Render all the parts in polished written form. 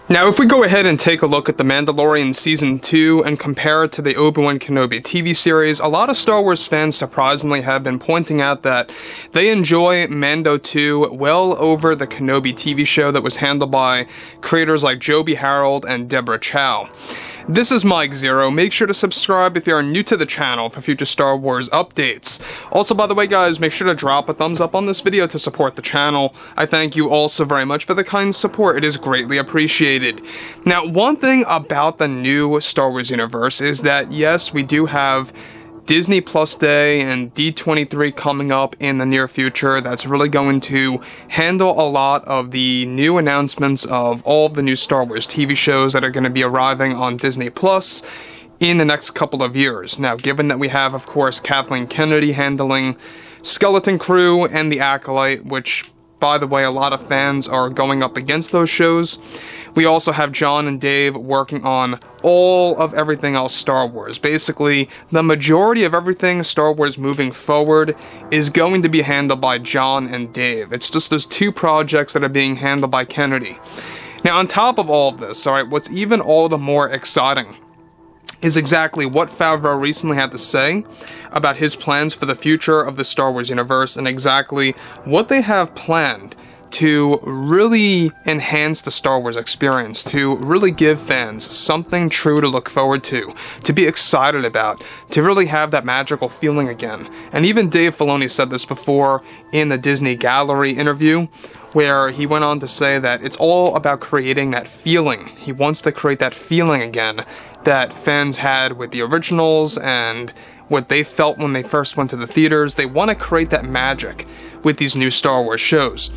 Now, if we go ahead and take a look at The Mandalorian Season 2 and compare it to the Obi-Wan Kenobi TV series, a lot of Star Wars fans surprisingly have been pointing out that they enjoy Mando 2 well over the Kenobi TV show that was handled by creators like Joby Harold and Deborah Chow. This is Mike Zero. Make sure to subscribe if you are new to the channel for future Star Wars updates. Also, by the way, guys, make sure to drop a thumbs up on this video to support the channel. I thank you all so very much for the kind support. It is greatly appreciated. Now, one thing about the new Star Wars universe is that, yes, we do have Disney Plus Day and D23 coming up in the near future. That's really going to handle a lot of the new announcements of all of the new Star Wars TV shows that are going to be arriving on Disney Plus in the next couple of years. Now, given that we have, of course, Kathleen Kennedy handling Skeleton Crew and The Acolyte, which, by the way, a lot of fans are going up against those shows. We also have Jon and Dave working on all of everything else Star Wars. Basically, the majority of everything Star Wars moving forward is going to be handled by Jon and Dave. It's just those two projects that are being handled by Kennedy. Now, on top of all of this, alright, what's even all the more exciting is exactly what Favreau recently had to say about his plans for the future of the Star Wars universe and exactly what they have planned to really enhance the Star Wars experience, to really give fans something true to look forward to be excited about, to really have that magical feeling again. And even Dave Filoni said this before in the Disney Gallery interview, where he went on to say that it's all about creating that feeling. He wants to create that feeling again that fans had with the originals and what they felt when they first went to the theaters. They want to create that magic with these new Star Wars shows.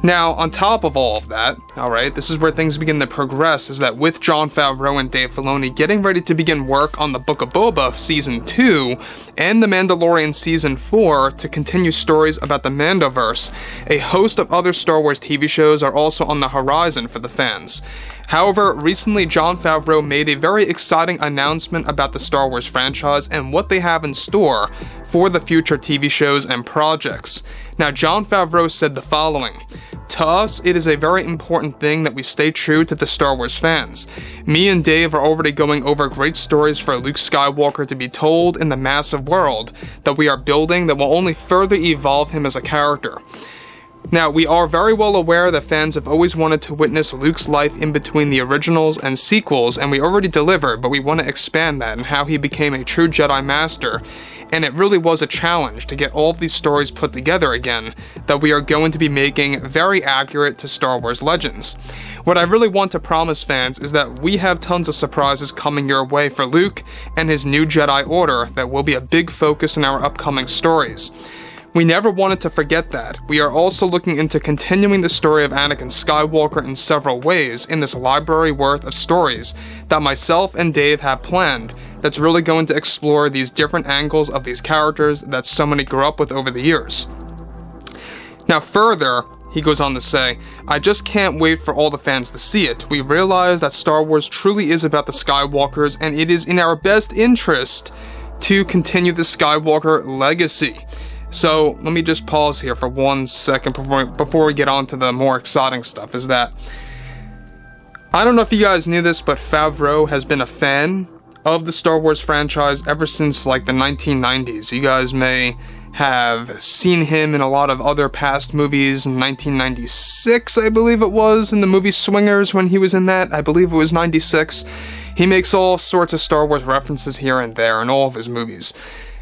Now, on top of all of that, alright, this is where things begin to progress, is that with Jon Favreau and Dave Filoni getting ready to begin work on the Book of Boba Season 2 and The Mandalorian Season 4 to continue stories about the Mandoverse, a host of other Star Wars TV shows are also on the horizon for the fans. However, recently Jon Favreau made a very exciting announcement about the Star Wars franchise and what they have in store for the future TV shows and projects. Now, Jon Favreau said the following: "To us, it is a very important thing that we stay true to the Star Wars fans. Me and Dave are already going over great stories for Luke Skywalker to be told in the massive world that we are building that will only further evolve him as a character. Now, we are very well aware that fans have always wanted to witness Luke's life in between the originals and sequels, and we already delivered, but we want to expand that and how he became a true Jedi Master. And it really was a challenge to get all of these stories put together again that we are going to be making very accurate to Star Wars Legends. What I really want to promise fans is that we have tons of surprises coming your way for Luke and his new Jedi Order that will be a big focus in our upcoming stories. We never wanted to forget that. We are also looking into continuing the story of Anakin Skywalker in several ways in this library worth of stories that myself and Dave have planned that's really going to explore these different angles of these characters that so many grew up with over the years." Now further, he goes on to say, "I just can't wait for all the fans to see it. We realize that Star Wars truly is about the Skywalkers, and it is in our best interest to continue the Skywalker legacy." So let me just pause here for 1 second before we get on to the more exciting stuff, is that I don't know if you guys knew this, but Favreau has been a fan of the Star Wars franchise ever since like the 1990s. You guys may have seen him in a lot of other past movies. In 1996, I believe it was, in the movie Swingers when he was in that. I believe it was 96. He makes all sorts of Star Wars references here and there in all of his movies.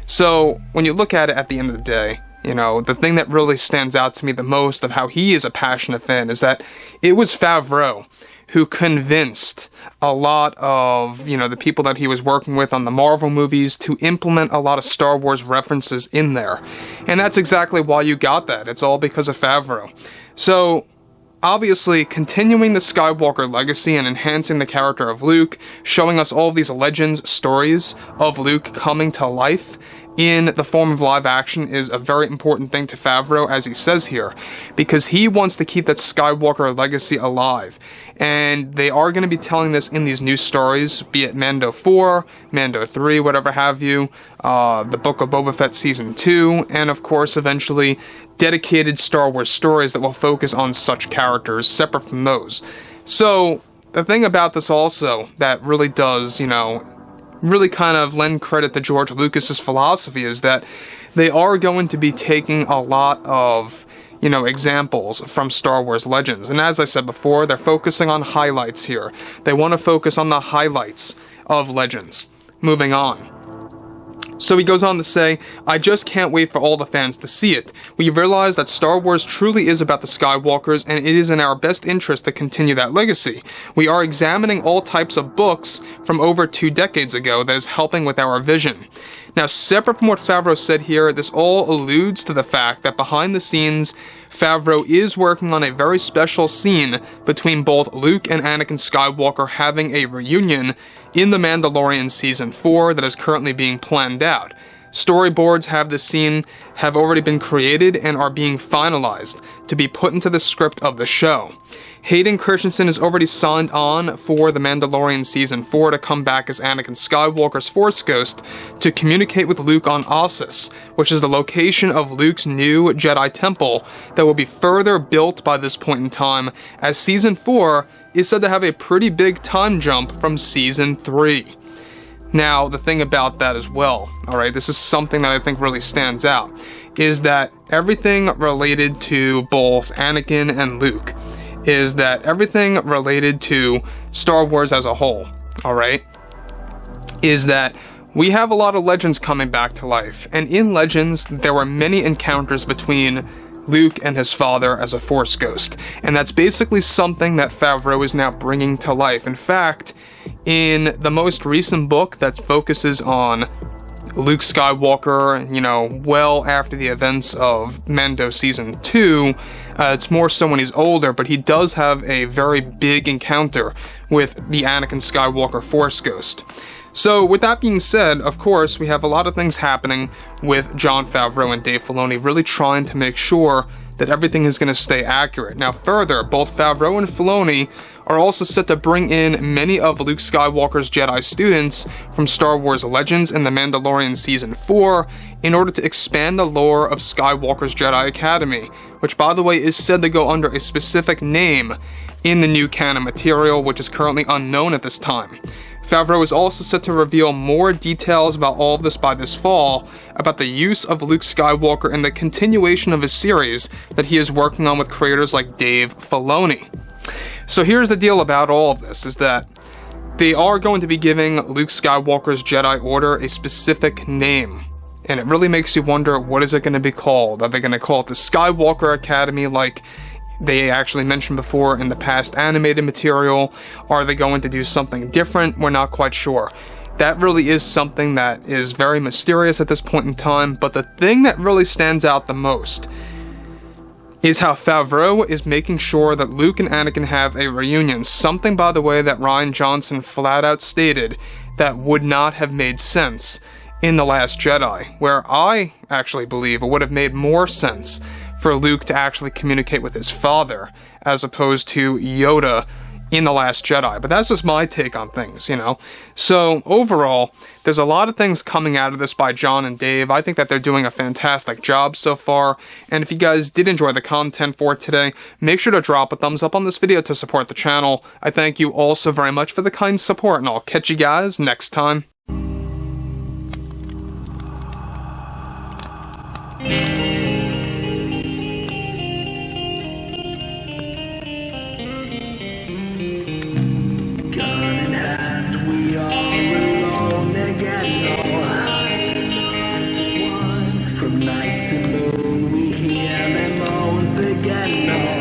So, when you look at it at the end of the day, you know, the thing that really stands out to me the most of how he is a passionate fan is that it was Favreau who convinced a lot of, you know, the people that he was working with on the Marvel movies to implement a lot of Star Wars references in there. And that's exactly why you got that. It's all because of Favreau. So, obviously, continuing the Skywalker legacy and enhancing the character of Luke, showing us all of these legends stories of Luke coming to life in the form of live action is a very important thing to Favreau, as he says here, because he wants to keep that Skywalker legacy alive. And they are going to be telling this in these new stories, be it Mando 4, Mando 3, whatever have you, the Book of Boba Fett Season 2, and of course, eventually, dedicated Star Wars stories that will focus on such characters, separate from those. So, the thing about this also that really does, really kind of lend credit to George Lucas's philosophy is that they are going to be taking a lot of, examples from Star Wars Legends. And as I said before, they're focusing on highlights here. They want to focus on the highlights of Legends. Moving on. So he goes on to say, I just can't wait for all the fans to see it. We realize that Star Wars truly is about the Skywalkers, and it is in our best interest to continue that legacy. We are examining all types of books from over 2 decades ago that is helping with our vision. Now, separate from what Favreau said here, this all alludes to the fact that behind the scenes, Favreau is working on a very special scene between both Luke and Anakin Skywalker having a reunion in The Mandalorian Season 4 that is currently being planned out. Storyboards have this scene have already been created and are being finalized to be put into the script of the show. Hayden Christensen is already signed on for The Mandalorian Season 4 to come back as Anakin Skywalker's Force Ghost to communicate with Luke on Ossus, which is the location of Luke's new Jedi Temple that will be further built by this point in time, as Season 4 is said to have a pretty big time jump from Season 3. Now, the thing about that as well, alright, this is something that I think really stands out, is that everything related to both Anakin and Luke is that everything related to Star Wars as a whole, alright, is that we have a lot of Legends coming back to life, and in Legends, there were many encounters between Luke and his father as a Force Ghost, and that's basically something that Favreau is now bringing to life. In fact, in the most recent book that focuses on Luke Skywalker, well after the events of Mando Season 2, it's more so when he's older, but he does have a very big encounter with the Anakin Skywalker Force Ghost. So, with that being said, of course, we have a lot of things happening with Jon Favreau and Dave Filoni really trying to make sure that everything is going to stay accurate. Now, further, both Favreau and Filoni are also set to bring in many of Luke Skywalker's Jedi students from Star Wars Legends and The Mandalorian Season 4 in order to expand the lore of Skywalker's Jedi Academy, which, by the way, is said to go under a specific name in the new canon material, which is currently unknown at this time. Favreau is also set to reveal more details about all of this by this fall, about the use of Luke Skywalker in the continuation of his series that he is working on with creators like Dave Filoni. So here's the deal about all of this, is that they are going to be giving Luke Skywalker's Jedi Order a specific name. And it really makes you wonder, what is it going to be called? Are they going to call it the Skywalker Academy like they actually mentioned before in the past animated material? Are they going to do something different? We're not quite sure. That really is something that is very mysterious at this point in time, but the thing that really stands out the most is how Favreau is making sure that Luke and Anakin have a reunion, something, by the way, that Rian Johnson flat out stated that would not have made sense in The Last Jedi, where I actually believe it would have made more sense for Luke to actually communicate with his father, as opposed to Yoda in The Last Jedi. But that's just my take on things, So, overall, there's a lot of things coming out of this by Jon and Dave. I think that they're doing a fantastic job so far, and if you guys did enjoy the content for today, make sure to drop a thumbs up on this video to support the channel. I thank you all so very much for the kind support, and I'll catch you guys next time. Night to moon, we hear them moans again.